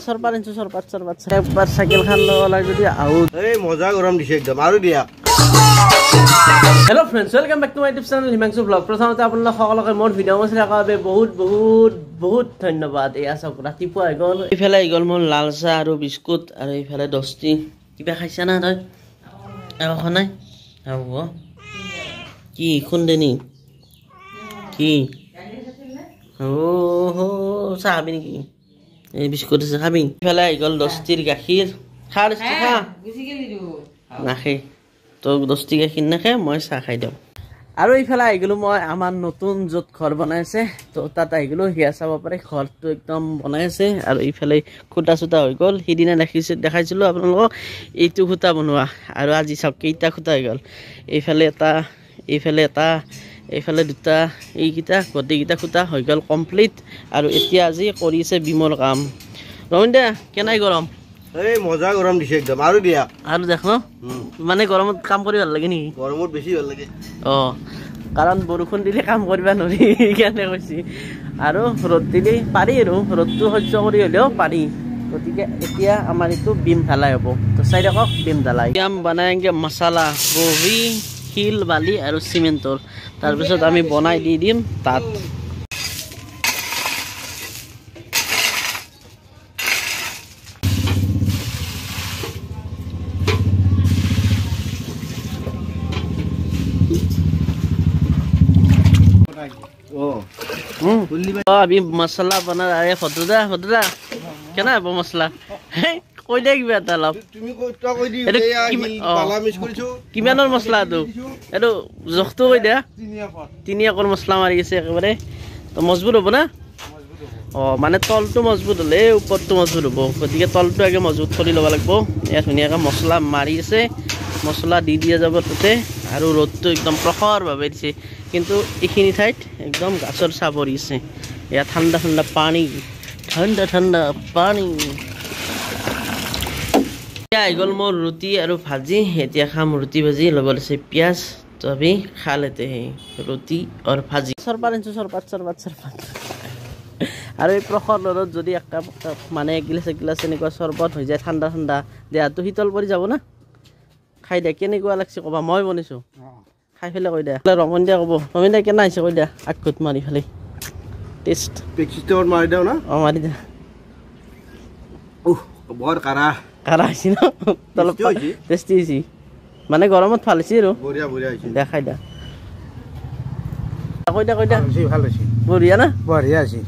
সরপার ইঞ্চু সরপার একবার সাইকেল খান লগাই যদি আউট এই মজা গরম দিছে একদম আৰু দিয়া hello' friends welcome back to my YouTube channel Himanshu blog প্ৰথমতে আপোনালোক সকলোকে মোৰ ভিডিঅ' চাই থকাৰ বাবে বহুত ধন্যবাদ এয়া চাওক ৰাতিপুৱা হৈ গ'ল এইফালে হৈ গ'ল মোৰ লাল চাহ আৰু বিস্কুট আৰু এইফালে দস্তি কিবা খাইছা না তই খোৱা নাই হ'ব কি খুন্দেনি কি চাহ খাবি নেকি এই বিস্কুট আছে খাবি এইফালে হৈ গ'ল দস্তিৰ গাখীৰ খা নাখে তো দস্তি গাখীৰ নাখে মই চাহ খাই দিওঁ আৰু এইফালে আহি গ'লো মই আমাৰ নতুন য'ত ঘৰ বনাই আছে তো তাত আহি গ'লো সেয়া চাব পাৰে ঘৰটো একদম বনাই আছে আৰু এইফালে খুঁটা চুটা হৈ গ'ল সিদিনা দেখাইছিলোঁ আপোনালোকক এইটো খুঁটা বনোৱা আৰু আজি চাওক কেইটা খুঁটা হৈ গ'ল এইফালে এটা এইফালে দুটা এইকেইটা গোটেইকেইটা খুঁটা হৈ গ'ল কমপ্লিট আৰু এতিয়া আজি কৰিছে বিমৰ কাম ৰমন দা কেনাই গৰম এই মজা গৰম দিছে একদম আৰু দিয়া আৰু দেখ ন মানে গৰমত কাম কৰি ভাল লাগে নেকি গৰমত বেছি ভাল লাগে কাৰণ বৰষুণ দিলে কাম কৰিব নোৱাৰি কেনে কৈছি আৰু ৰ'দ দিলে পাৰি আৰু ৰ'দটো সহ্য কৰি হ'লেও পাৰি গতিকে এতিয়া আমাৰ এইটো বিম ঢালাই হ'ব তো চাই থাকক বিম ঢালাই কাম বনাই মছলা বহি শিল বালি আৰু চিমেণ্টৰ তাৰপিছত আমি বনাই দি দিম তাত अभी मसला बना रहा है फतुदा केना হ'ব মছলা কৈ দে কিবা এটা অলপ কিমানৰ মছলা এইটো জখটো কৈ দে 3 একৰ মছলা মাৰি আছে একেবাৰে তো মজবুত হ'ব না মানে তলটো মজবুত হ'লে ওপৰটো মজবুত হ'ব গতিকে তলটো আগে মজবুত কৰি ল'ব লাগিব এয়া ধুনীয়াকৈ মছলা মাৰি আছে মছলা দি দিয়া যাব তাতে আৰু ৰ'দটো একদম প্ৰখৰভাৱে দিছে কিন্তু এইখিনি ঠাইত একদম গাছৰ চাহ পৰি আছে এয়া ঠাণ্ডা পানী এতিয়া আহি গ'ল মোৰ ৰুটি আৰু ভাজি এতিয়া খাম ৰুটি ভাজি লগত আছে পিঁয়াজ তো আমি খা লেতে হে ৰুটি আৰু ভাজি চৰপাত আৰু এই প্ৰখৰ ৰ'দত যদি একাপ মানে এগিলাচ এনেকুৱা চৰবত হৈ যায় ঠাণ্ডা দেহাটো শীতল পৰি যাব না খাই দিয়া কেনেকুৱা লাগছে ক'বা মই বনাইছোঁ খাই পেলাই কৈ দিয়া ৰমন দিয়া ক'ব ৰমন দিয়া কেনে আহিছে কৈ দিয়া আগত মাৰি পেলাই টেষ্ট মাৰি দিওঁ না মাৰি দিয়া বৰ কাৰা হৈছে ন অলপ টেষ্টি হৈছে মানে গৰমত ভাল হৈছে আৰু দিয়া খাই দিয়া কৈ দিয়া ভাল হৈছে বঢ়িয়া না বঢ়িয়া হৈছে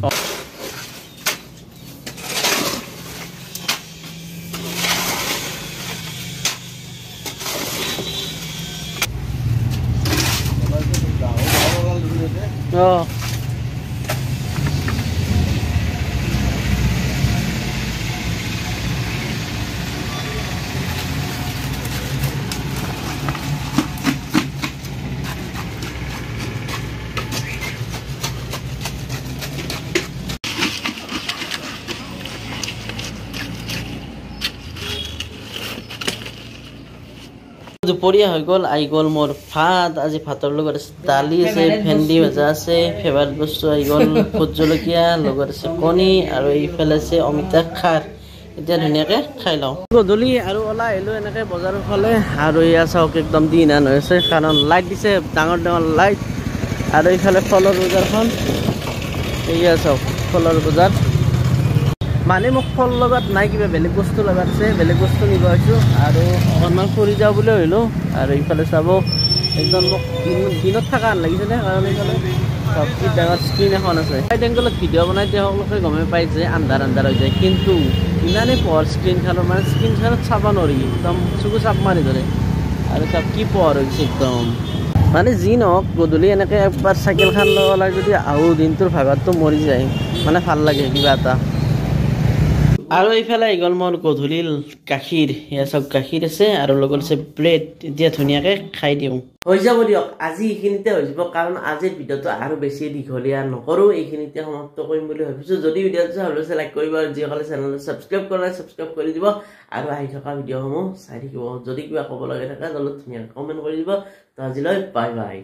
দুপৰীয়া হৈ গ'ল আহি গ'ল মোৰ ভাত আজি ভাতৰ লগত আছে দালি আছে ভেন্দি ভাজা আছে ফেভাৰিট বস্তু আহি গ'ল ভোট জলকীয়া লগত আছে কণী আৰু এইফালে আছে অমিতা খাৰ এতিয়া ধুনীয়াকৈ খাই লওঁ গধূলি আৰু ওলাই আহিলোঁ এনেকৈ বজাৰৰ ফালে আৰু এয়া চাওক একদম দিন আন হৈ আছে কাৰণ লাইট দিছে ডাঙৰ লাইট আৰু এইফালে ফলৰ বজাৰখন এয়া চাওক ফলৰ বজাৰ মানে মোক ফল লগত নাই কিবা বেলেগ বস্তু লগাইছে বেলেগ বস্তু নিব আহিছোঁ আৰু অকণমান ফুৰি যাওঁ বুলি ভাবিলোঁ আৰু এইফালে চাব একদম মোক দিনত থকা লাগিছে নে কাৰণ এইফালে চবজি ডাঙৰ স্ক্ৰীণ এখন আছে চাইড এংগলত ভিডিঅ' বনাই দিয়া সকলোকে গমেই পাই যে আন্ধাৰ হৈ যায় কিন্তু ইমানেই পোহৰ স্ক্ৰীণখনৰ মানে স্ক্ৰীণখনত চাব নোৱাৰি একদম চকু চাপ মাৰি ধৰে আৰু চাব কি পোহৰ হৈছে একদম মানে যি নহওক গধূলি এনেকৈ একবাৰ চাইকেলখন লগাই যদি আহোঁ দিনটোৰ ভাগতটো মৰি যায় মানে ভাল লাগে কিবা এটা আৰু এইফালে আহি গ'ল মোৰ গধূলিৰ গাখীৰ এয়া চব গাখীৰ আছে আৰু লগত আছে ব্ৰেড এতিয়া ধুনীয়াকৈ খাই দিওঁ হৈ যাব দিয়ক আজি এইখিনিতে হৈ যাব কাৰণ আজিৰ ভিডিঅ'টো আৰু বেছি দীঘলীয়া নকৰোঁ এইখিনিতে সমাপ্ত কৰিম বুলি ভাবিছোঁ যদি ভিডিঅ'টো ভাল লাগিছে লাইক কৰিব আৰু যিসকলে চেনেলটো ছাবস্ক্ৰাইব কৰা নাই ছাবস্ক্ৰাইব কৰি দিব আৰু আহি থকা ভিডিঅ'সমূহ চাই থাকিব যদি কিবা ক'ব লাগে থাকে তলত ধুনীয়াকৈ কমেণ্ট কৰি দিব তো আজিলৈ বাই বাই